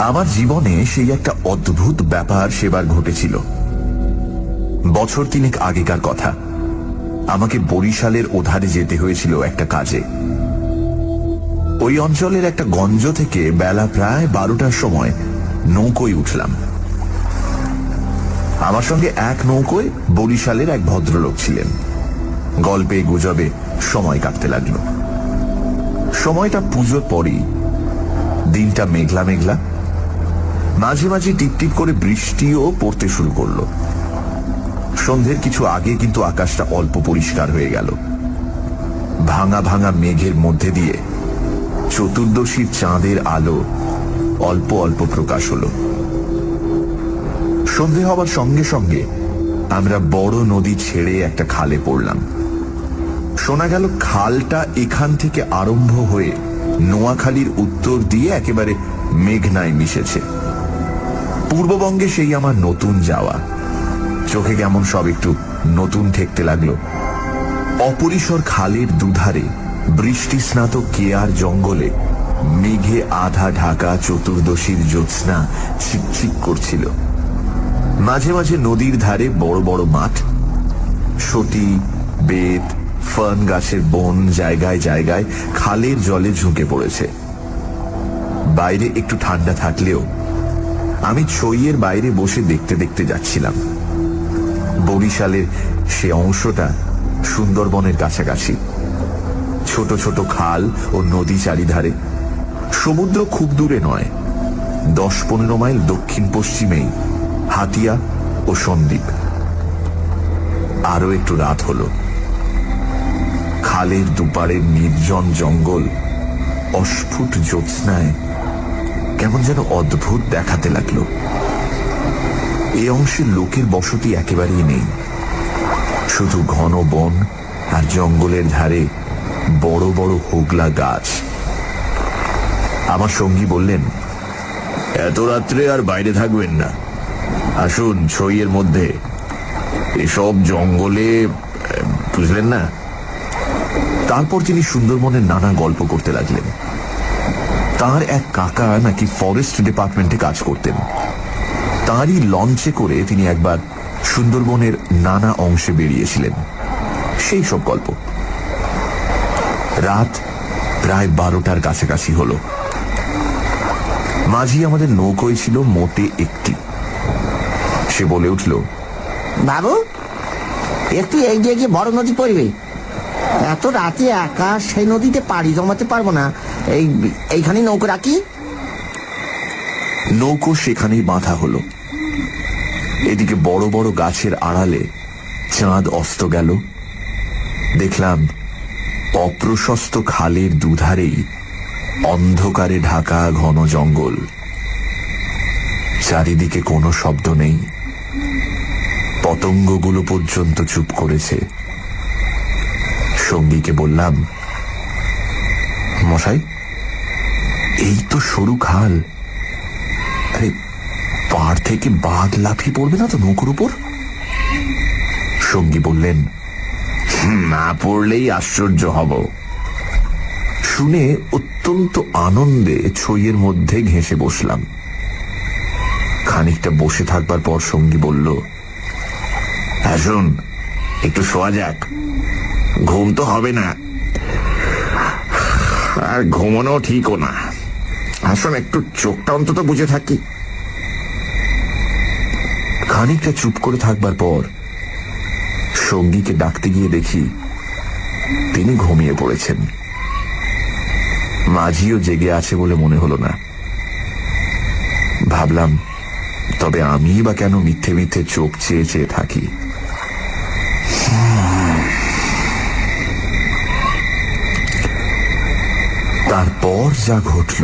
আমার জীবনে সেই একটা অদ্ভুত ব্যাপার সেবার ঘটেছিল। বছর 3 আগেকার কথা। আমাকে বরিশালের ওধারে যেতে হয়েছিল একটা কাজে। ওই অঞ্চলের একটা গঞ্জ থেকে বেলা প্রায় 12টার সময় নৌকোয় উঠলাম। আমার সঙ্গে এক নৌকোয় বরিশালের এক ভদ্রলোক ছিলেন। গল্পে গুজবে সময় কাটতে লাগল। সময়টা পুজোর পরই। দিনটা মেঘলা মেঘলা, মাঝে মাঝে টিপটিপ করে বৃষ্টিও পড়তে শুরু করলো। সন্ধ্যের কিছু আগে কিন্তু আকাশটা অল্প পরিষ্কার হয়ে গেল। ভাঙা ভাঙা মেঘের মধ্যে দিয়ে চতুর্দশীর চাঁদের আলো অল্প অল্প প্রকাশ হলো। সন্ধে হবার সঙ্গে সঙ্গে আমরা বড় নদী ছেড়ে একটা খালে পড়লাম। শোনা গেল খালটা এখান থেকে আরম্ভ হয়ে নোয়াখালীর উত্তর দিয়ে একেবারে মেঘনায় মিশেছে। পূর্ববঙ্গে সেই আমার নতুন যাওয়া। চোখে কেমন সব একটু নতুন ঠেকতে লাগলো। অপরিসর খালের দুধারে বৃষ্টি স্নাত কেয়ার জঙ্গলে মেঘে আধা ঢাকা চতুর্দশীর জ্যোৎস্না চিকচিক করছিল। মাঝে মাঝে নদীর ধারে বড় বড় মাঠ, সতী, বেত, ফার্ন গাছের বন জায়গায় জায়গায় খালের জলে ঝুঁকে পড়েছে। বাইরে একটু ঠান্ডা থাকলেও আমি ছইয়ের বাইরে বসে দেখতে দেখতে যাচ্ছিলাম। বরিশালের সে অংশটা সুন্দরবনের কাছাকাছি। ছোট ছোট খাল ও নদী চারিধারে। সমুদ্র খুব দূরে নয়, 10-15 মাইল দক্ষিণ পশ্চিমেই হাতিয়া ও সন্দ্বীপ। আরো একটু রাত হলো। খালের দুপারের নির্জন জঙ্গল অস্ফুট জ্যোৎস্নায় কেমন যেন অদ্ভুত দেখাতে লাগলো। এই অংশের লোকের বসতি একেবারেই নেই। শুধু ঘন বন আর জঙ্গলের ধারে বড় বড় হোগলা গাছ। আমার সঙ্গী বললেন, এত রাত্রে আর বাইরে থাকবেন না, আসুন ছইয়ের মধ্যে। এসব জঙ্গলে, বুঝলেন না। তারপর তিনি সুন্দরবনের নানা গল্প করতে লাগলেন। তার এক কাকা নাকি ফরেস্ট ডিপার্টমেন্টে কাজ করতেন। তারই লঞ্চে করে তিনি একবার সুন্দরবনের নানা অংশে বেরিয়েছিলেন। সেই সব গল্প। রাত প্রায় 12টার কাছাকাছি হলো। মাঝি আমাদের নৌকোয় ছিল মোটে একটি। সে বলে উঠল, বাবু, একটু এগিয়ে গিয়ে বড় নদী পড়বে। এত রাতে একা সেই নদীতে পাড়ি জমাতে পারবো না। এইখানে নৌকো রাখি। নৌকো সেখানেই বাঁধা হলো। এদিকে বড় বড় গাছের আড়ালে চাঁদ অস্ত গেল। দেখলাম অপ্রশস্ত খালের দুধারেই অন্ধকারে ঢাকা ঘন জঙ্গল। চারিদিকে কোনো শব্দ নেই। পতঙ্গগুলো পর্যন্ত চুপ করেছে। সঙ্গীকে বললাম, মশাই, এই তো সরু খাল। আরে, পাড় থেকে বাঘ লাফিয়ে পড়বে না তো নৌকোর উপর? সঙ্গী বললেন, না পড়লেই আশ্চর্য হব। শুনে অত্যন্ত আনন্দে ছইয়ের মধ্যে ঘেঁষে বসলাম। খানিকটা বসে থাকবার পর সঙ্গী বলল, আসুন একটু শোয়া যাক। ঘুম তো হবে না, আর ঘুমানো ঠিকও না। আসুন একটু চোখটা অন্তত বুঝে থাকি। খানিকটা চুপ করে থাকবার পর সঙ্গীকে ডাকতে গিয়ে দেখি তিনি ঘুমিয়ে পড়েছেন। মাঝিও জেগে আছে বলে মনে হলো না। ভাবলাম, তবে আমি বা কেন মিথ্যে মিথ্যে চোখ চেয়ে চেয়ে থাকি। তারপর যা ঘটল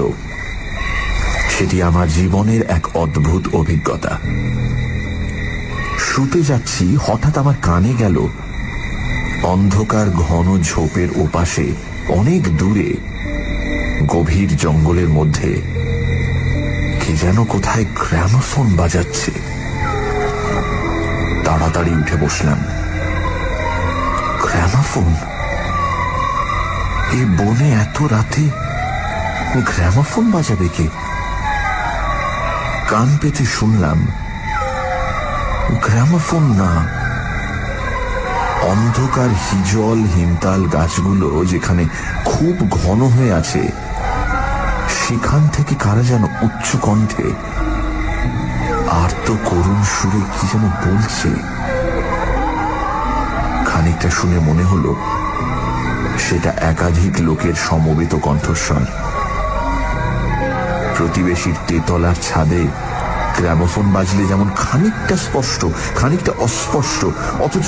সেটি আমার জীবনের এক অদ্ভুত অভিজ্ঞতা। শুতে যাচ্ছি, হঠাৎ আমার কানে গেল অন্ধকার ঘন ঝোপের ওপাশে অনেক দূরে গভীর জঙ্গলের মধ্যে কি যেন কোথায় গ্রামোফোন বাজাচ্ছে। তাড়াতাড়ি উঠে বসলাম। গ্রামোফোন? এই বনে এত রাতে গ্রামোফোন বাজাবে কে? কান পেতে শুনলাম গ্রামোফোন না, অন্ধকার হিজল হিমতাল গাছগুলো যেখানে খুব ঘন হয়ে আছে সেখান থেকে কারা যেন উচ্চ কণ্ঠে আর্ত করুণ সুরে কি যেন বলছে। খানিকটা শুনে মনে হলো সেটা একাধিক লোকের সমবেত কণ্ঠস্বর। প্রতিবেশীর তেতলার ছাদে গ্রামোফোন বাজলে যেমন খানিকটা স্পষ্ট খানিকটা অস্পষ্ট অথচ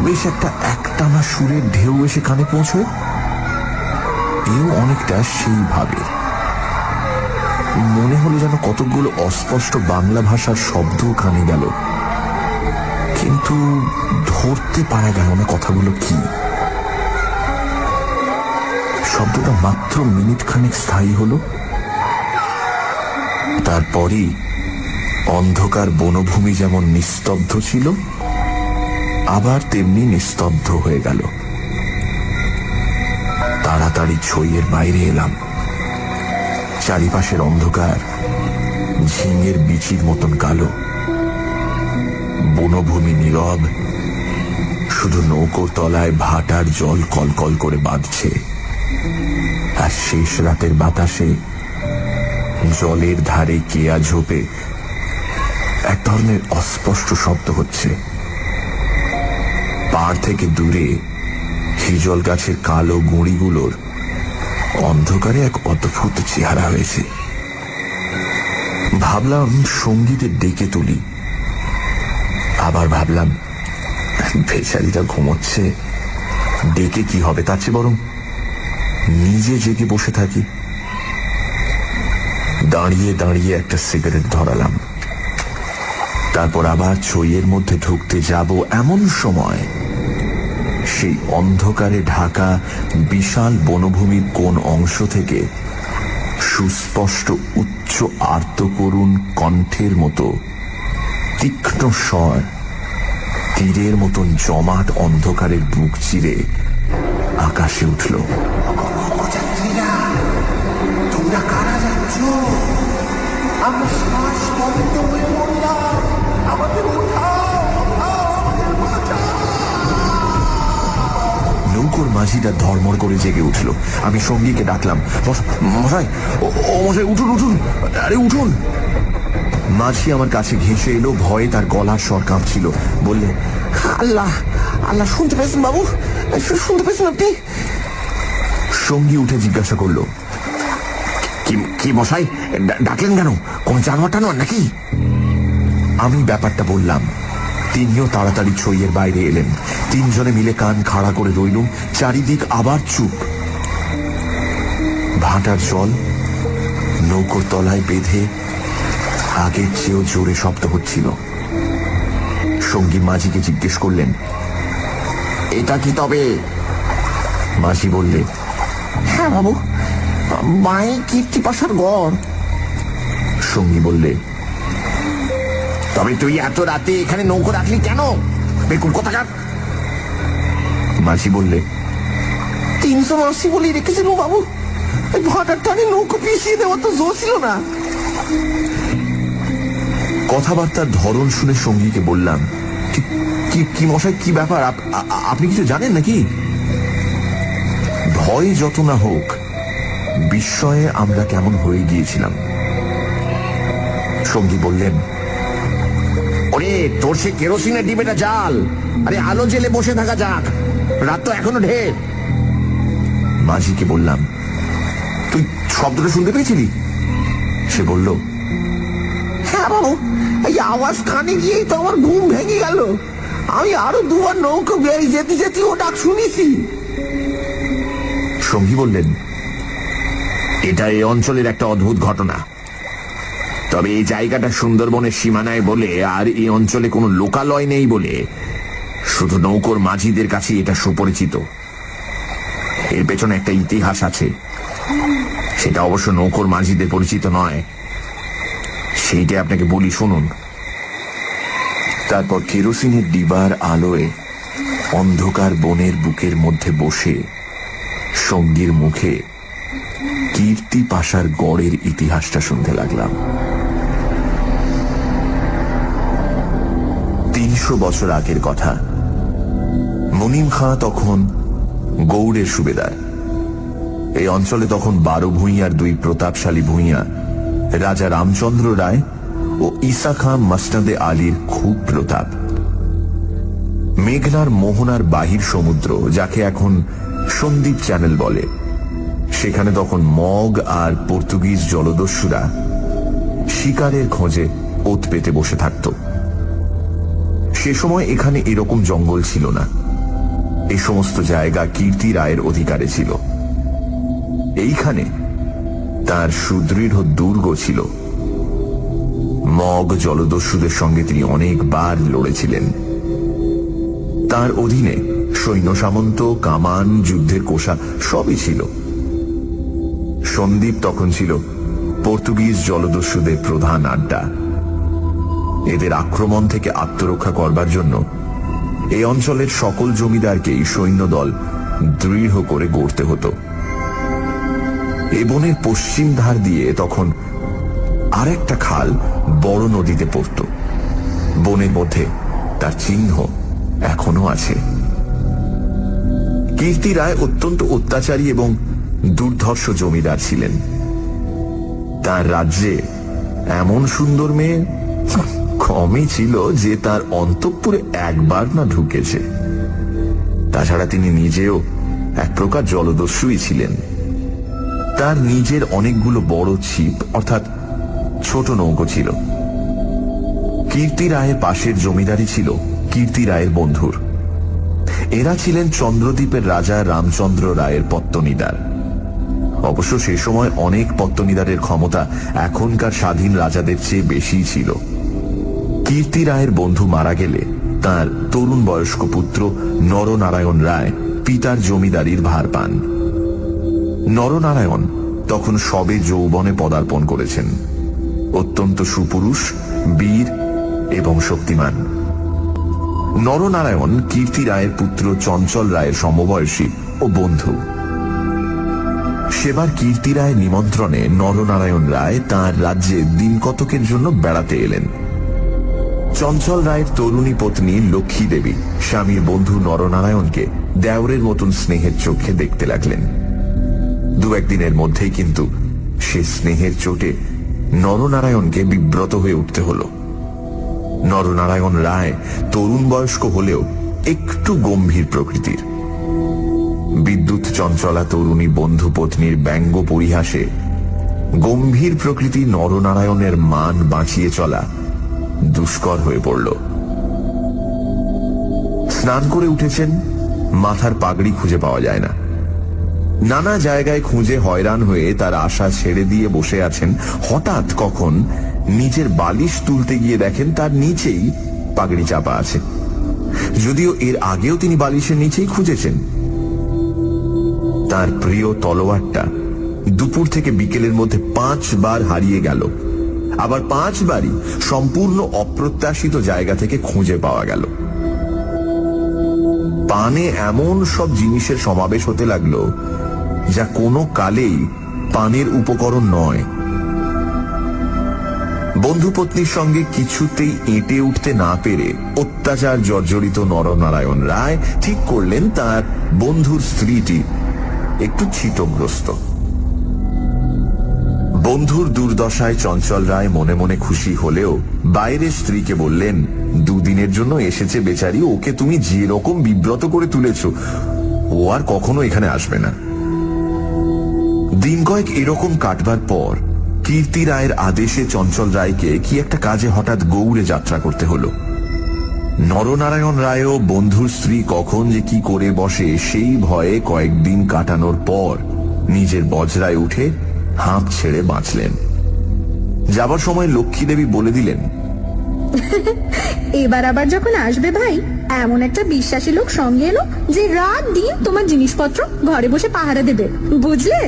বেশ একটা একটানা সুরের ঢেউ এসে কানে পৌঁছয়, এও অনেকটা সেইভাবে। মনে হলো যেন কতকগুলো অস্পষ্ট বাংলা ভাষার শব্দ কানে গেল, কিন্তু ধরতে পারা গেল না কথাগুলো কি। শব্দটা মাত্র মিনিট খানেক স্থায়ী হলো, তারপরই অন্ধকার বনভূমি যেমন নিস্তব্ধ ছিল আবার তেমনি নিস্তব্ধ হয়ে গেল। তাড়াতাড়ি ছইয়ের বাইরে এলাম। চারিপাশের অন্ধকার ঝিঙের বিচির মতন কালো, বনভূমি নীরব, শুধু নৌকোর তলায় ভাটার জল কলকল করে বাঁধছে, আর শেষ রাতের বাতাসে জলের ধারে কেয়া ঝোপে এক ধরনের অস্পষ্ট শব্দ হচ্ছে। পাড় থেকে দূরে হিজল গাছের কালো গুঁড়িগুলোর অন্ধকারে এক অদ্ভুত চেহারা হয়েছে। ভাবলাম সঙ্গীদের ডেকে তুলি, আবার ভাবলাম বেচারিটা ঘুমোচ্ছে, ডেকে কি হবে, তার চেয়ে বরং নিজে জেগে বসে থাকি। দাঁড়িয়ে দাঁড়িয়ে একটা সিগারেট ধরালাম, তারপর আবার ছইয়ের মধ্যে ঢুকতে যাব এমন সময় সেই অন্ধকারে ঢাকা বিশাল বনভূমির কোন অংশ থেকে সুস্পষ্ট উচ্চ আর্তকরুণ কণ্ঠের মতো তীক্ষ্ণ স্বর তীরের মতন জমাট অন্ধকারের বুক চিরে আকাশে উঠল। তোমরা কারা যাচ্ছ? আমরা শ্বাস বন্ধ হয়ে পড়লাম, আমাদের নৌকোর মাঝিটা ধর্মর করে জেগে উঠল। আমি সঙ্গীকে ডাকলাম, মশাই, ও মশাই, উঠুন উঠুন, আরে উঠুন। মাঝি আমার কাছে ঘেঁষে এলো, ভয়ে তার গলার স্বর কাঁপছিল। বললে, আল্লাহ আল্লাহ, শুনতে পেয়েছেন বাবু? শুনতে পেয়েছেন আপনি? সঙ্গী উঠে জিজ্ঞাসা করলো, কি মশাই, ডাকলেন কেন? কোন জানোয়ার টানোয়ার নাকি? আমি ব্যাপারটা বললাম। তিনিও তাড়াতাড়ি ছইয়ের বাইরে এলেন। তিনজনে মিলে কান খাড়া করে রইলুম। চারিদিক আবার চুপ। ভাটার জল নৌকোর তলায় বেঁধে আগের চেয়েও জোরে শব্দ হচ্ছিল। সঙ্গী মাঝিকে জিজ্ঞেস করলেন, এটা কি তবে? মাঝি বললে, হ্যাঁ বাবু, মাই কীর্তিপাশার গড়। সঙ্গী বললে, তবে তুই এত রাতে এখানে নৌকো রাখলি কেন? বেকুল কোথাকার। মাঝি বললে, 380 বলি রেখেছিল বাবু, এই ভাটার টানে নৌকো পিছিয়ে দেওয়ার তো জোর ছিল না। কথাবার্তার ধরন শুনে সঙ্গীকে বললাম, কি মশাই, কি ব্যাপার, আপনি কিছু জানেন নাকি? ভয় যত না হোক, বিস্ময়ে আমরা কেমন হয়ে গিয়েছিলাম। সঙ্গী বললেন, ওরে, তোর সে কেরোসিনের ডিবেটা জাল। আরে আলো জেলে বসে থাকা যাক, রাত তো এখনো ঢের। মাঝিকে বললাম, তুই শব্দটা শুনতে পেয়েছিলি? সে বলল, হ্যাঁ বাবু, এই আওয়াজ কানে গিয়েই তো আমার ঘুম ভেঙে গেল। আমি আরো দুবার নৌকো বেয়ে যেতে যেতে ও ডাক শুনেছি। সঙ্গী বললেন, এটা এই অঞ্চলের একটা অদ্ভুত ঘটনা। তবে এই জায়গাটা সুন্দরবনের সীমানায় বলে আর এই অঞ্চলে কোনো লোকালয় নেই বলে শুধু নৌকোর মাঝিদের কাছে এটা সুপরিচিত। এর পেছনে একটা ইতিহাস আছে, সেটা অবশ্য নৌকোর মাঝিদের পরিচিত নয়। সেইটা আপনাকে বলি, শুনুন। তারপর কেরোসিনের ডিবার আলোয় অন্ধকার বনের বুকের মধ্যে বসে সঙ্গীর মুখে কীর্তি পাশার গড়ের ইতিহাসটা শুনতে লাগলাম। 250 বছর আগের কথা। মুনিম খাঁ তখন গৌড়ের সুবেদার। এই অঞ্চলে তখন 12 ভূঁইয়ার 2 প্রতাপশালী ভূঁইয়া রাজা রামচন্দ্র রায় ও ঈসা খাঁ মসনদে আলীর খুব প্রতাপ। মেঘনার মোহনার বাহির সমুদ্র, যাকে এখন সন্দ্বীপ চ্যানেল বলে, সেখানে তখন মগ আর পর্তুগিজ জলদস্যুরা শিকারের খোঁজে ওত পেতে বসে থাকত। সে সময় এখানে এরকম জঙ্গল ছিল না। এই সমস্ত জায়গা কীর্তি রায়ের অধিকারে ছিল। এইখানে তার সুদৃঢ় দুর্গ ছিল। মগ জলদস্যুদের সঙ্গে তিনি অনেকবার লড়েছিলেন। তার অধীনে সৈন্য সামন্ত, কামান, যুদ্ধের কোষা সবই ছিল। সন্দ্বীপ তখন ছিল পর্তুগিজ জলদস্যুদের প্রধান আড্ডা। এদের আক্রমণ থেকে আত্মরক্ষা করবার জন্য এই অঞ্চলের সকল জমিদারকেই সৈন্যদল দৃঢ় করে গড়তে হতো। এ বনের পশ্চিম ধার দিয়ে তখন আরেকটা খাল বড় নদীতে পড়ত। বনের মধ্যে তার চিহ্ন এখনো আছে। কীর্তি রায় অত্যন্ত অত্যাচারী এবং দুর্ধর্ষ জমিদার ছিলেন। তার রাজ্যে এমন সুন্দর মেয়ে কমই ছিল যে তার অন্তঃপুরে একবার না ঢুকেছে। তাছাড়া তিনি নিজেও এক প্রকার জলদস্যুই ছিলেন। তার নিজের অনেকগুলো বড় ছিপ অর্থাৎ ছোট নৌকো ছিল। কীর্তি রায়ের পাশের জমিদারি ছিল কীর্তি রায়ের বন্ধুর। এরা ছিলেন চন্দ্রদ্বীপের রাজা রামচন্দ্র রায়ের পত্তনিদার। অবশ্য সে সময় অনেক পত্তনিদারের ক্ষমতা এখনকার স্বাধীন রাজাদের চেয়ে বেশি ছিল। কীর্তি রায়ের বন্ধু মারা গেলে তার তরুণ বয়স্ক পুত্র নরনারায়ণ রায় পিতার জমিদারির ভার পান। নরনারায়ণ তখন সবে যৌবনে পদার্পণ করেছেন। অত্যন্ত সুপুরুষ, বীর এবং শক্তিমান। নরনারায়ণ কীর্তি রায়ের পুত্র চঞ্চল রায়ের সমবয়সী ও বন্ধু। সেবার কীর্তি রায়ের নিমন্ত্রণে নরনারায়ণ রায় তাঁর রাজ্যে দিন কতকের জন্য বেড়াতে এলেন। চঞ্চল রায়ের তরুণী পত্নী লক্ষ্মী দেবী স্বামীর বন্ধু নরনারায়ণকে দেওরের মতন স্নেহের চোখে দেখতে লাগলেন। 2-1 দিনের মধ্যেই কিন্তু সে স্নেহের চোটে নরনারায়ণকে বিব্রত হয়ে উঠতে হল। নরনারায়ণ রায় তরুণ বয়স্ক হলেও একটু গম্ভীর প্রকৃতির। বিদ্যুৎ চঞ্চলা তরুণী বন্ধু পত্নীর ব্যঙ্গ পরিহাসে গম্ভীর প্রকৃতি নরনারায়ণের মান বাঁচিয়ে চলা দুষ্কর হয়ে পড়ল। স্নান করে উঠেছেন, মাথার পাগড়ি খুঁজে পাওয়া যায় না। নানা জায়গায় খুঁজে হয়রান হয়ে তার আশা ছেড়ে দিয়ে বসে আছেন। হঠাৎ কখন নিজের বালিশ তুলতে গিয়ে দেখেন তার নিচেই পাগড়ি চাপা আছে, যদিও এর আগেও তিনি বালিশের নিচেই খুঁজেছেন। তার প্রিয় তলোয়ারটা দুপুর থেকে বিকেলের মধ্যে 5 বার হারিয়ে গেল। আবার 5 বারই সম্পূর্ণ অপ্রত্যাশিত জায়গা থেকে খুঁজে পাওয়া গেল। পানে এমন সব জিনিসের সমাবেশ হতে লাগলো যা কোনো কালেই পানের উপকরণ নয়। বন্ধু পত্নীর সঙ্গে কিছুতেই এঁটে উঠতে না পেরে অত্যাচার জর্জরিত নরনারায়ণ রায় ঠিক করলেন তার বন্ধুর স্ত্রীটি একটু ছিটগ্রস্ত। বন্ধুর দুর্দশায় চঞ্চল রায় মনে মনে খুশি হলেও বাইরের স্ত্রীকে বললেন, 2 দিনের জন্য এসেছে বেচারি, ওকে তুমি যে রকম বিব্রত করে তুলেছ ও আর কখনো এখানে আসবে না। দিন কয়েক এরকম কাটবার পর কীর্তি রায়ের আদেশে চঞ্চল রায়কে কি একটা কাজে হঠাৎ গৌড়ে যাত্রা করতে হলো। নরনারায়ণ রায়ও বন্ধুর স্ত্রী কখন যে কি করে বসে সেই ভয়ে কয়েকদিন কাটানোর পর নিজের বজরায় উঠে হাঁপ ছেড়ে বাঁচলেন। যাবার সময় লক্ষ্মী দেবী বলে দিলেন, এবার আবার যখন আসবে ভাই, এমন একটা বিশ্বাসী লোক সঙ্গে এলো যে রাত দিন তোমার জিনিসপত্র ঘরে বসে পাহারা দেবে, বুঝলে?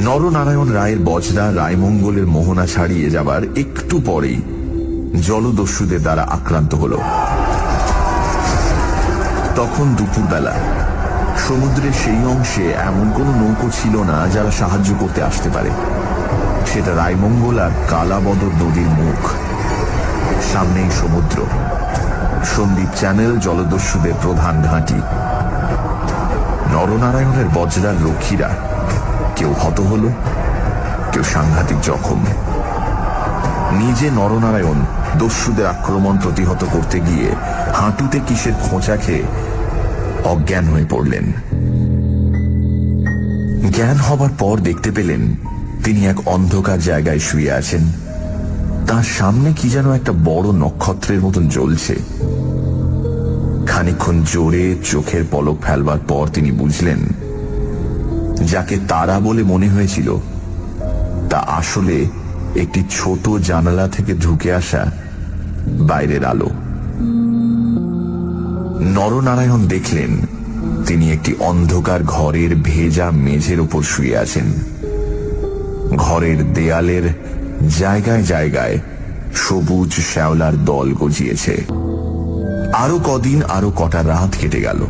নরনারায়ণ রায়ের বজরা রায়মঙ্গলের মোহনা ছাড়িয়ে যাবার একটু পরেই জলদস্যুদের দ্বারা আক্রান্ত হল। তখন দুপুরবেলা সমুদ্রের সেই অংশে এমন কোন নৌকো ছিল না যারা সাহায্য করতে আসতে পারে। সেটা রায়মঙ্গল আর কালাবদর নদীর মুখ। সামনেই সমুদ্র। সন্দীপ চ্যানেল জলদস্যুদের প্রধান ঘাঁটি। নরনারায়ণের বজ্রার রক্ষীরা কেউ হত হল, কেউ সাংঘাতিক জখম। নিজে নরনারায়ণ দস্যুদের আক্রমণ প্রতিহত করতে গিয়ে হাঁটুতে কিসের খোঁচা খেয়ে অজ্ঞান হয়ে পড়লেন। জ্ঞান হবার পর দেখতে পেলেন তিনি এক অন্ধকার জায়গায় শুয়ে আছেন। তার সামনে কি যেন একটা বড় নক্ষত্রের মতন জ্বলছে। খানিকক্ষণ জোরে চোখের পলক ফেলবার পর তিনি বুঝলেন যাকে তারা বলে মনে হয়েছিল তা আসলে একটি ছোট জানালা থেকে ঢুকে আসা বাইরের আলো। নরনারায়ণ দেখলেন তিনি একটি অন্ধকার ঘরের ভেজা মেঝের উপর শুয়ে আছেন। ঘরের দেয়ালের জায়গায় জায়গায় সবুজ শ্যাওলার দল গজিয়েছে। আরো কদিন, আরো কটা রাত কেটে গেল।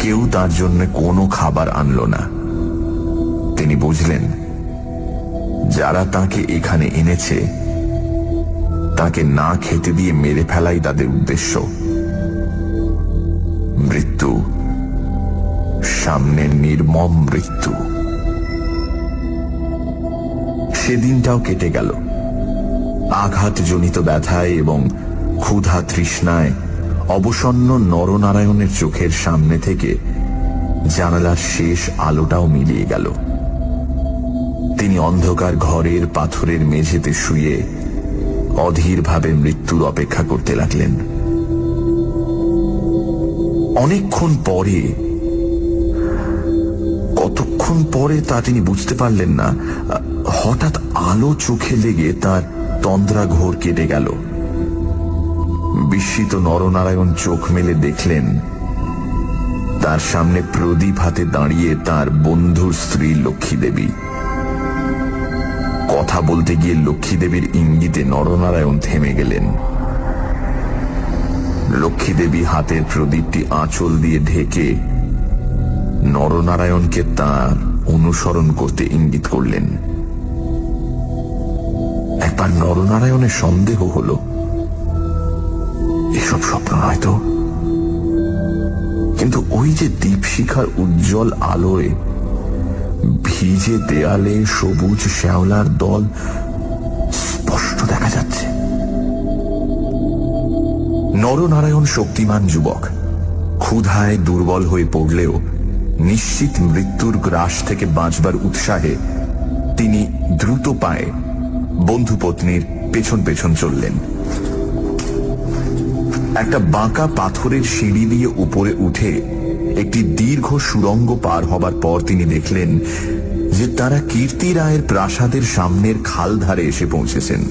কেউ তার জন্য কোনো খাবার আনলো না। তিনি বুঝলেন যারা তাকে এখানে এনেছে তাকে না খেতে দিয়ে মেরে ফেলাই তাদের উদ্দেশ্য। মৃত্যু, সামনে নির্মম মৃত্যু। সেদিনটাও কেটে গেল। আঘাতজনিত ব্যথায় এবং ক্ষুধা তৃষ্ণায় অবসন্ন নরনারায়ণের চোখের সামনে থেকে জানালার শেষ আলোটাও মিলিয়ে গেল। তিনি অন্ধকার ঘরের পাথরের মেঝেতে শুয়ে অধীরভাবে মৃত্যুর অপেক্ষা করতে লাগলেন। অনেকক্ষণ পরে, কতক্ষণ পরে তা তিনি বুঝতে পারলেন না, হঠাৎ আলো চোখে লেগে তার তন্দ্রা ঘোর কেটে গেল। বিস্মিত নরনারায়ণ চোখ মেলে দেখলেন তার সামনে প্রদীপ হাতে দাঁড়িয়ে তার বন্ধুর স্ত্রী লক্ষ্মী দেবী। কথা বলতে গিয়ে লক্ষ্মী দেবীর ইঙ্গিতে নরনারায়ণ থেমে গেলেন। লক্ষ্মী দেবী হাতের প্রদীপটি আঁচল দিয়ে ঢেকে নরনারায়ণকে তার অনুসরণ করতে ইঙ্গিত করলেন। একবার নরনারায়ণের সন্দেহ হল এসব স্বপ্ন নয় তো, কিন্তু ওই যে দীপশিখার উজ্জ্বল আলোয় ভিজে দেয়ালে সবুজ শ্যাওলার দল স্পষ্ট দেখা যাচ্ছে। নরনারায়ণ শক্তিমান যুবক, ক্ষুধায় দুর্বল হয়ে পড়লেও নিশ্চিত মৃত্যুর গ্রাস থেকে বাঁচবার উৎসাহে তিনি দ্রুত পায়ে বন্ধু পত্নীর পেছন পেছন চললেন। একটা বাঁকা পাথরের সিঁড়ি দিয়ে উপরে উঠে একটি দীর্ঘ সুড়ঙ্গ পার হবার পর তিনি দেখলেন যে তারা কীর্তি রায়ের প্রাসাদের সামনের খাল ধারে এসে পৌঁছেছেন।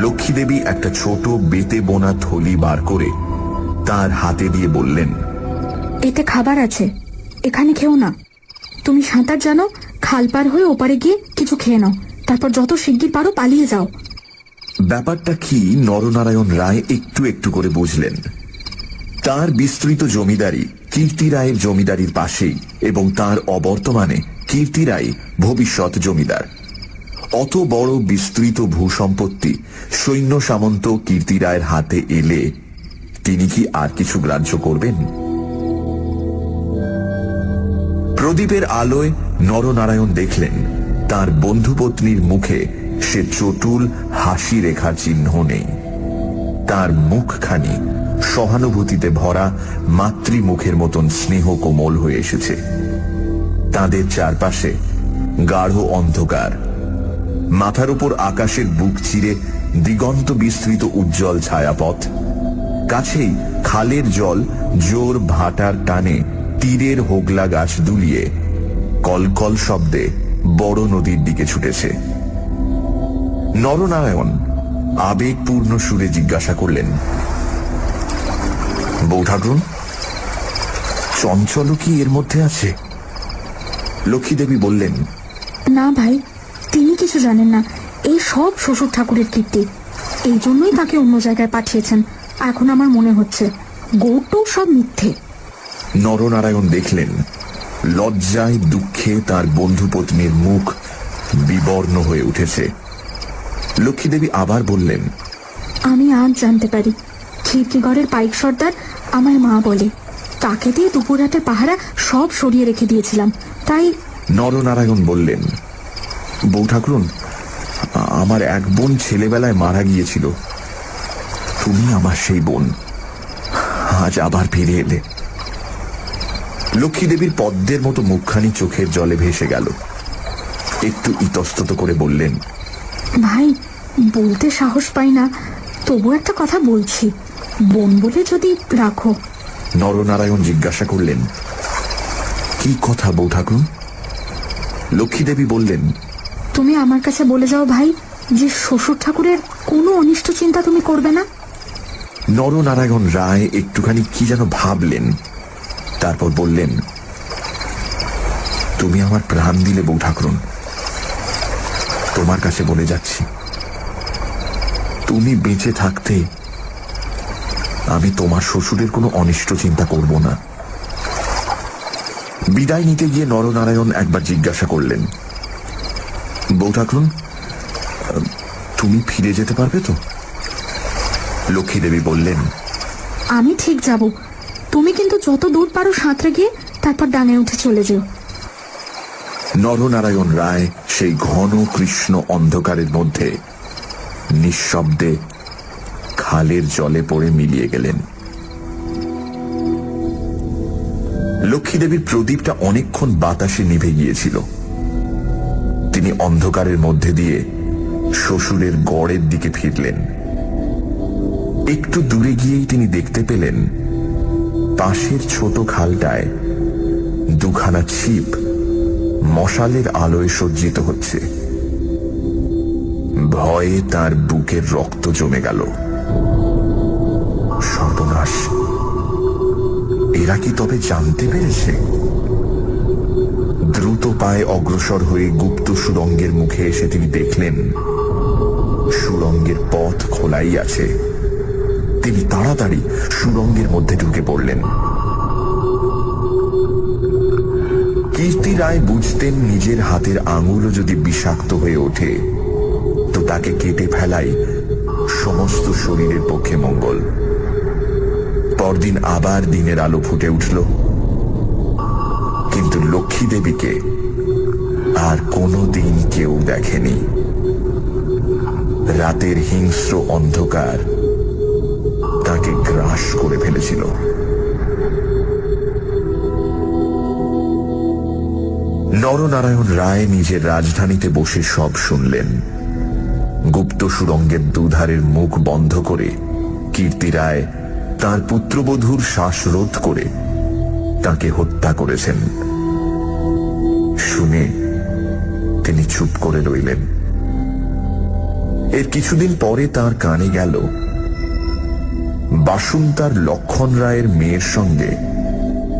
লক্ষ্মী দেবী একটা ছোট বেতে বোনা থলি বার করে তার হাতে দিয়ে বললেন, এতে খাবার আছে, এখানে খেও না। তুমি সাঁতার জানো, খাল পার হয়ে ওপারে গিয়ে কিছু খেয়ে নাও, তারপর যত শিগগির পারো পালিয়ে যাও। ব্যাপারটা কি নরনারায়ণ রায় একটু একটু করে বুঝলেন। তার বিস্তৃত জমিদারি কীর্তি রায়ের জমিদারির পাশেই, এবং তার অবর্তমানে কীর্তি রায় ভবিষ্যৎ জমিদার। অত বড় বিস্তৃত ভূসম্পত্তি সৈন্য সামন্ত কীর্তি রায়ের হাতে এলে তিনি কি আর কিছু গ্রাহ্য করবেন? প্রদীপের আলোয় নরনারায়ণ দেখলেন তার বন্ধুপত্নীর মুখে সে চটুল হাসি রেখার চিহ্ন নেই। তার মুখখানি সহানুভূতিতে ভরা মাতৃমুখের মতন স্নেহ কোমল হয়ে এসেছে। তাদের চারপাশে গাঢ় অন্ধকার, মাথার উপর আকাশের বুক চিরে দিগন্ত বিস্তৃত উজ্জ্বল ছায়াপথ। কাছেই খালের জল জোর ভাটার টানে তীরের হোগলা গাছ দুলিয়ে কলকল শব্দে বড় নদীর দিকে ছুটেছে। নরনারায়ণ আবেগপূর্ণ সুরে জিজ্ঞাসা করলেন, বউ ঠাকুরুন, চঞ্চল কি এর মধ্যে আছে? লক্ষ্মী দেবী বললেন, না ভাই, তিনি কিছু জানেন না। এই সব শ্বশুর ঠাকুরের কীর্তি, এই জন্যই তাকে অন্য জায়গায় পাঠিয়েছেন। এখন আমার মনে হচ্ছে গৌটো সব মিথ্যে। নরনারায়ণ দেখলেন লজ্জায় দুঃখে তার বন্ধুপত্নীর মুখ বিবর্ণ হয়ে উঠেছে। লক্ষ্মী দেবী আবার বললেন, আমি আজ জানতে পারি খিড়কিগড়ের পাইক সর্দার আমায় মা বলে। তাকে দিয়ে দুপুরহাটের পাহারা সব সরিয়ে রেখে দিয়েছিলাম, তাই। নরনারায়ণ বললেন, বউ ঠাকুরুন, আমার এক বোন ছেলেবেলায় মারা গিয়েছিল। তুমি আমার সেই বোন, আজ আবার ফিরে এলে। লক্ষ্মী দেবীর পদ্মের মতো মুখখানি চোখের জলে ভেসে গেল। একটু ইতস্তত করে বললেন, ভাই, বলতে সাহস পাই না, তবু একটা কথা বলছি, বোন বলে যদি রাখো। নরনারায়ণ জিজ্ঞাসা করলেন, কি কথা বউ ঠাকুরুন? লক্ষ্মী দেবী বললেন, তুমি আমার কাছে বলে যাও ভাই যে শ্বশুর ঠাকুরের কোনো অনিষ্ট চিন্তা তুমি করবে না। নরনারায়ণ রায় একটুখানি কি যেন ভাবলেন, তারপর বললেন, তুমি আমার প্রাণ দিলে বউ ঠাকুরুন, তোমার কাছে বলে যাচ্ছি, তুমি বেঁচে থাকতে আমি তোমার শ্বশুরের কোনো অনিষ্ট চিন্তা করব না। বিদায় নিতে গিয়ে নরনারায়ণ একবার জিজ্ঞাসা করলেন, বউ ঠাকুরুন, তুমি ফিরে যেতে পারবে তো? লক্ষ্মী দেবী বললেন, আমি ঠিক যাব, তুমি কিন্তু যত দূর পারো সাঁতরে গিয়ে তারপর ডাঙে উঠে চলে যেও। নরনারায়ণ রায় সেই ঘন কৃষ্ণ অন্ধকারের মধ্যে নিঃশব্দে খালের জলে পড়ে মিলিয়ে গেলেন। লক্ষ্মী দেবীর প্রদীপটা অনেকক্ষণ বাতাসে নিভে গিয়েছিল। তিনি অন্ধকারের মধ্যে দিয়ে শ্বশুরের গড়ের দিকে ফিরলেন। একটু দূরে গিয়েই তিনি দেখতে পেলেন পাশের ছোট খালটায় দুখানা ছিপ মশালের আলোয় সজ্জিত হচ্ছে। ভয়ে তার বুকের রক্ত জমে গেল। সর্বনাশ, এরা কি তবে জানতে পেরেছে? দ্রুত পায়ে অগ্রসর হয়ে গুপ্ত সুড়ঙ্গের মুখে এসে তিনি দেখলেন সুড়ঙ্গের পথ খোলাই আছে। তিনি তাড়াতাড়ি সুড়ঙ্গের মধ্যে ঢুকে পড়লেন। কীর্তি রায় বুঝতেন নিজের হাতের আঙুলও যদি বিষাক্ত হয়ে ওঠে তো তাকে কেটে ফেলাই সমস্ত শরীরের পক্ষে মঙ্গল। পরদিন আবার দিনের আলো ফুটে উঠল, কিন্তু লক্ষ্মী দেবীকে আর কোনো দিন কেউ দেখেনি। রাতের হিংস্র অন্ধকার তাকে গ্রাস করে ফেলেছিল। নরনারায়ণ রায় নিজের রাজধানীতে বসে সব শুনলেন। গুপ্ত সুড়ঙ্গের দুধারের মুখ বন্ধ করে কীর্তি রায় তাঁর পুত্রবধূর শ্বাসরোধ করে তাকে হত্যা করেছেন। শুনে তিনি চুপ করে রইলেন। এর কিছুদিন পরে তার কানে গেল বাসুন্তার লক্ষণ রায়ের মেয়ের সঙ্গে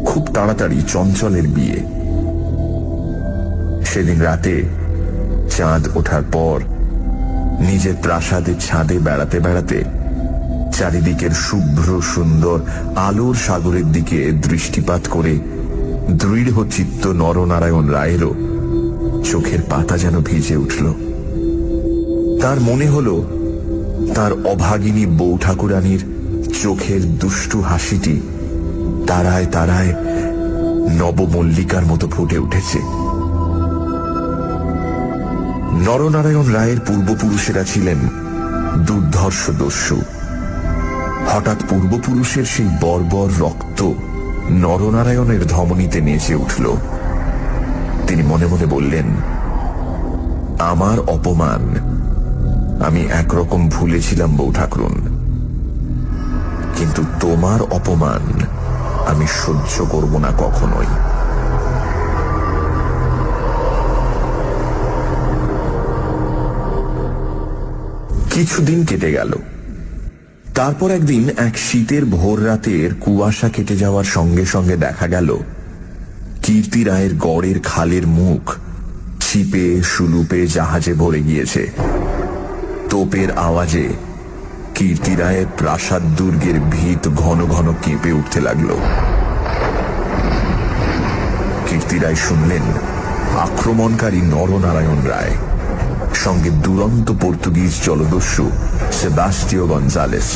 খুব তাড়াতাড়ি চঞ্চলের বিয়ে। সেদিন রাতে চাঁদ ওঠার পর নিজের প্রাসাদের ছাদে বেড়াতে বেড়াতে চারিদিকের শুভ্র সুন্দর আলোর সাগরের দিকে দৃষ্টিপাত করে দৃঢ় চিত্ত নরনারায়ণ রায়েরও চোখের পাতা যেন ভিজে উঠল। তার মনে হল তার অভাগিনী বউ ঠাকুরানীর চোখের দুষ্টু হাসিটি তারায় তারায় নবমল্লিকার মতো ফুটে উঠেছে। নরনারায়ণ রায়ের পূর্বপুরুষেরা ছিলেন দুর্ধর্ষ দস্যু। হঠাৎ পূর্বপুরুষের সেই বর্বর রক্ত নরনারায়ণের ধমনীতে নেচে উঠল। তিনি মনে মনে বললেন, আমার অপমান আমি একরকম ভুলেছিলাম বউ ঠাকুরুন, কিন্তু তোমার অপমান আমি সহ্য করব না কখনোই। কিছুদিন কেটে গেল। তারপর একদিন এক শীতের ভোর রাতের কুয়াশা কেটে যাওয়ার সঙ্গে সঙ্গে দেখা গেল কীর্তি রায়ের গড়ের খালের মুখ ছিপে সুলুপে জাহাজে ভরে গিয়েছে। তোপের আওয়াজে কীর্তি রায়ের প্রাসাদ দুর্গের ভিত ঘন ঘন কেঁপে উঠতে লাগল। কীর্তি রায় শুনলেন আক্রমণকারী নরনারায়ণ রায়। সঙ্গে দুরন্ত পর্তুগিজ জলদস্যু সেবাস্টিও গঞ্জালেস।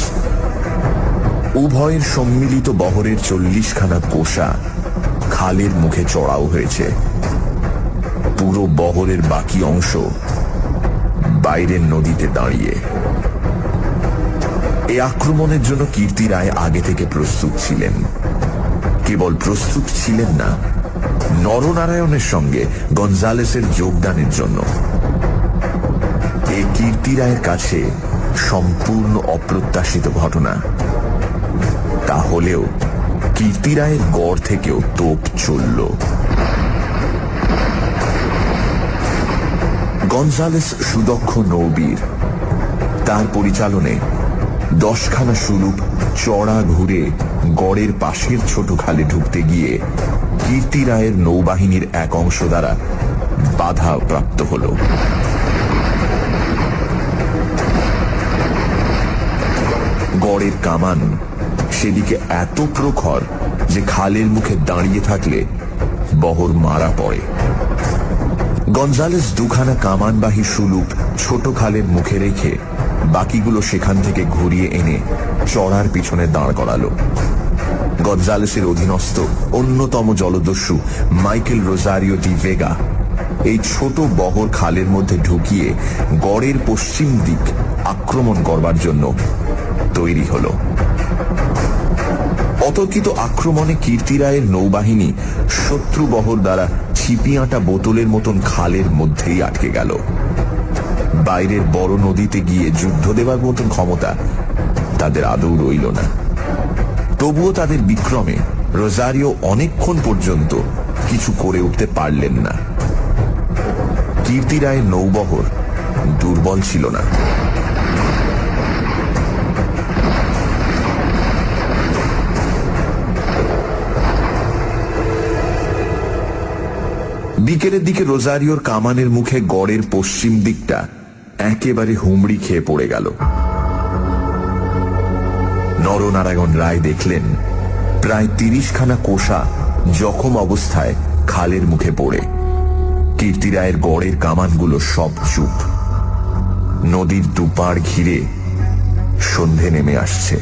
উভয়ের সম্মিলিত বহরের 40খানা কোষা খালের মুখে চড়াও হয়েছে। পুরো বহরের বাকি অংশ বাইরের নদীতে দাঁড়িয়ে। এই আক্রমণের জন্য কীর্তি রায় আগে থেকে প্রস্তুত ছিলেন। কেবল প্রস্তুত ছিলেন না, নরনারায়ণের সঙ্গে গঞ্জালেসের যোগদানের জন্য। এই কীর্তি রায়ের কাছে সম্পূর্ণ অপ্রত্যাশিত ঘটনা। তাহলেও কীর্তি রায়ের গড় থেকেও তোপ চলল। গঞ্জালেস সুদক্ষ নৌবীর। তার পরিচালনে 10খানা সুলুপ চড়া ঘুরে গড়ের পাশের ছোট খালে ঢুকতে গিয়ে কীর্তি রায়ের নৌবাহিনীর এক অংশ দ্বারা বাধা প্রাপ্ত হল। গড়ের কামান সেদিকে এত প্রখর যে খালের মুখে দাঁড়িয়ে থাকলে বহর মারা পড়ে। গঞ্জালেস 2খানা কামানবাহী সুলুপ ছোট খালের মুখে রেখে বাকিগুলো সেখান থেকে ঘুরিয়ে এনে চড়ার পিছনে দাঁড় করালো। গঞ্জালেসের অধীনস্থ অন্যতম জলদস্যু মাইকেল রোজারিও ডি ভেগা এই ছোট বহর খালের মধ্যে ঢুকিয়ে গড়ের পশ্চিম দিক আক্রমণ করবার জন্য তৈরি হল। অতর্কিত আক্রমণে কীর্তি রায়ের নৌবাহিনী শত্রু বহর দ্বারা ছিপিয়াঁটা বোতলের মতন খালের মধ্যেই আটকে গেল। বাইরের বড় নদীতে গিয়ে যুদ্ধ দেবার মতন ক্ষমতা তাদের আদৌ রইল না। তবুও তাদের বিক্রমে রোজারিও অনেকক্ষণ পর্যন্ত কিছু করে উঠতে পারলেন না। কীর্তি রায়ের নৌবহর দুর্বল ছিল না। বিকেলের দিকে রোজারিওর কামানের মুখে গড়ের পশ্চিম দিকটা একেবারে হুমড়ি খেয়ে পড়ে গেল। নরনারায়ণ রায় দেখলেন প্রায় 30খানা কোষা জখম অবস্থায় খালের মুখে পড়ে। কীর্তি রায়ের গড়ের কামানগুলো সব চুপ। নদীর দুপাড় ঘিরে সন্ধে নেমে আসছে।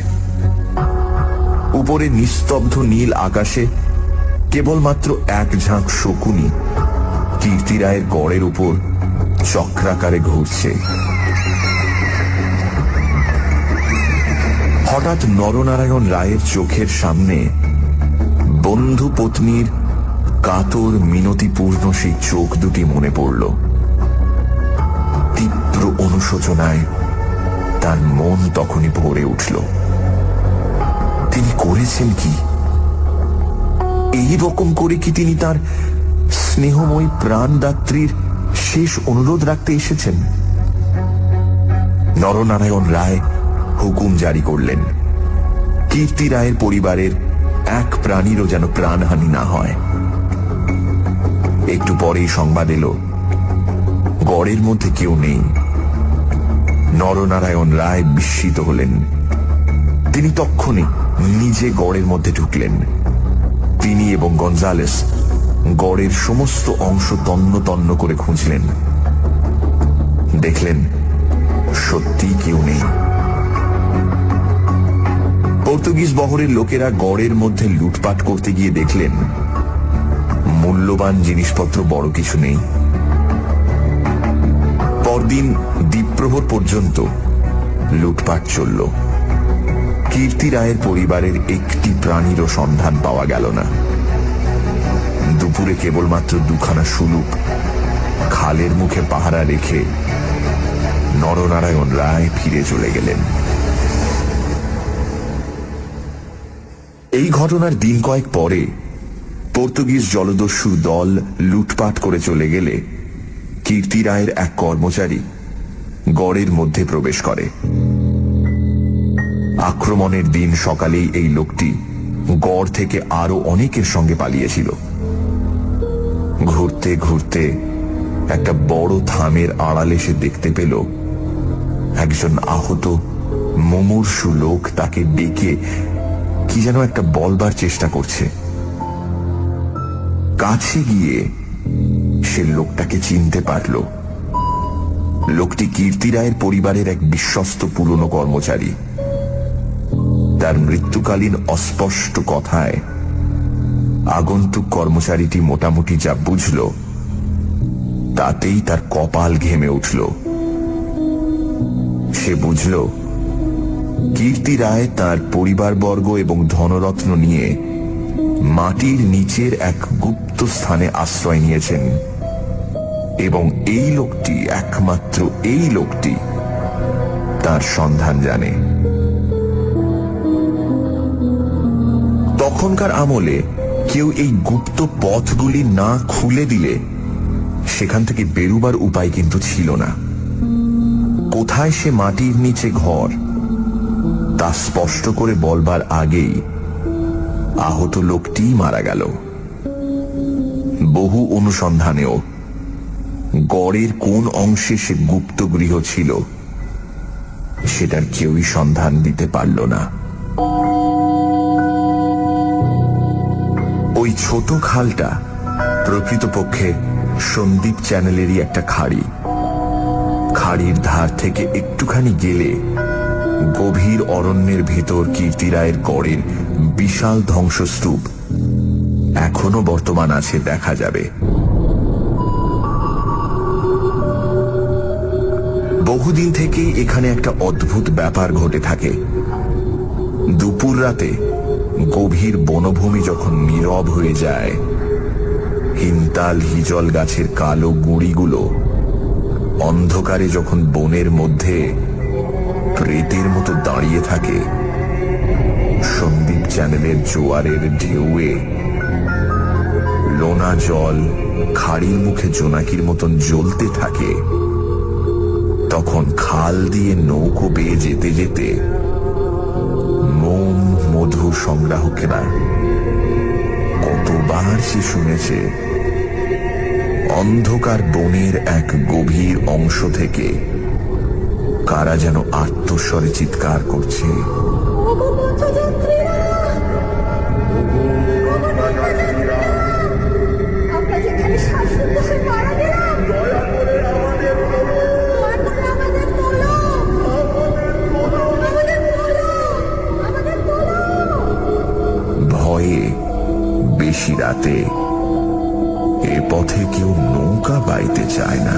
উপরে নিস্তব্ধ নীল আকাশে কেবলমাত্র এক ঝাঁক শকুনি কীর্তি রায়ের গড়ের উপর চক্রাকারে ঘুরছে। হঠাৎ নরনারায়ণ রায়ের চোখের সামনে বন্ধু পত্নীর কাতর মিনতিপূর্ণ সেই চোখ দুটি মনে পড়ল। তীব্র অনুশোচনায় তার মন তখনই ভরে উঠল। তিনি করেছেন কি? এই রকম করে কি তিনি তার স্নেহময়ী প্রাণদাত্রীর শেষ অনুরোধ রাখতে এসেছেন? নরনারায়ণ রায় হুকুম জারি করলেন, কীর্তি রায়ের পরিবারের এক প্রাণীরও যেন প্রাণহানি না হয়। একটু পরেই সংবাদ এলো গড়ের মধ্যে কেউ নেই। নরনারায়ণ রায় বিস্মিত হলেন। তিনি তক্ষণে নিজে গড়ের মধ্যে ঢুকলেন। তিনি এবং গঞ্জালেস গড়ের সমস্ত অংশ তন্ন তন্ন করে খুঁজলেন। দেখলেন সত্যি কেউ নেই। পর্তুগিজ বহরের লোকেরা গড়ের মধ্যে লুটপাট করতে গিয়ে দেখলেন মূল্যবান জিনিসপত্র বড় কিছু নেই। পরদিন দ্বীপ্রহর পর্যন্ত লুটপাট চলল। কীর্তি রায়ের পরিবারের একটি প্রাণীরও সন্ধান পাওয়া গেল না। দুপুরে কেবলমাত্র 2খানা সুলুপ খালের মুখে পাহারা রেখে নরনারায়ণ রায় ফিরে চলে গেলেন। এই ঘটনার দিন কয়েক পরে পর্তুগিজ জলদস্যুর দল লুটপাট করে চলে গেলে কীর্তি রায়ের এক কর্মচারী গড়ের মধ্যে প্রবেশ করে। আক্রমণের দিন সকালেই এই লোকটি গড় থেকে আরো অনেকের সঙ্গে পালিয়েছিল। ঘুরতে ঘুরতে একটা বড় থামের আড়ালে সে দেখতে পেল একজন আহত মুমূর্ষু লোক তাকে ডেকে কি যেন একটা বলবার চেষ্টা করছে। কাছে গিয়ে সে লোকটাকে চিনতে পারল। লোকটি কীর্তি রায়ের পরিবারের এক বিশ্বস্ত পুরনো কর্মচারী। তার মৃত্যুকালীন অস্পষ্ট কথায় আগন্তুক কর্মচারীটি মোটামুটি যা বুঝল তাতেই তার কপাল ঘেমে উঠল। সে বুঝল কীর্তি রায় তার পরিবারবর্গ এবং ধনরত্ন নিয়ে মাটির নিচের এক গুপ্ত স্থানে আশ্রয় নিয়েছেন এবং এই লোকটি, একমাত্র এই লোকটি তার সন্ধান জানে। তখনকার আমলে কেউ এই গুপ্ত পথগুলি না খুলে দিলে সেখান থেকে বেরুবার উপায় কিন্তু ছিল না। কোথায় সে মাটির নিচে ঘর তা স্পষ্ট করে বলবার আগেই আহত লোকটি মারা গেল। বহু অনুসন্ধানেও গড়ের কোন অংশে সে গুপ্ত গৃহ ছিল সেটার কেউই সন্ধান দিতে পারল না। ওই ছোট খালটা প্রকৃতপক্ষে সন্দীপ চ্যানেলেরই একটা খাড়ি। খাড়ির ধার থেকে একটুখানি গেলে গভীর অরণ্যের ভেতর কীর্তি রায়ের গড়ের বিশাল ধ্বংসস্তূপ এখনো বর্তমান আছে, দেখা যাবে। বহুদিন থেকেই এখানে একটা অদ্ভুত ব্যাপার ঘটে থাকে। দুপুর রাতে গভীর বনভূমি যখন নীরব হয়ে যায়, হিমতাল হিজল গাছের কালো গুঁড়িগুলো অন্ধকারে যখন বনের মধ্যে প্রেতের মতো দাঁড়িয়ে থাকে, সন্দীপ চ্যানেলের জোয়ারের ঢেউয়ে লোনা জল খাড়ির মুখে জোনাকির মতন জ্বলতে থাকে, তখন খাল দিয়ে নৌকো বেয়ে যেতে যেতে মোম মধু সংগ্রাহকেরা কতবার সে শুনেছে অন্ধকার বনের এক গভীর অংশ থেকে কারা যেন আত্মস্বরে চিৎকার করছে, ভয়ে বেশি রাতে এ পথে কেউ নৌকা বাইতে চায় না।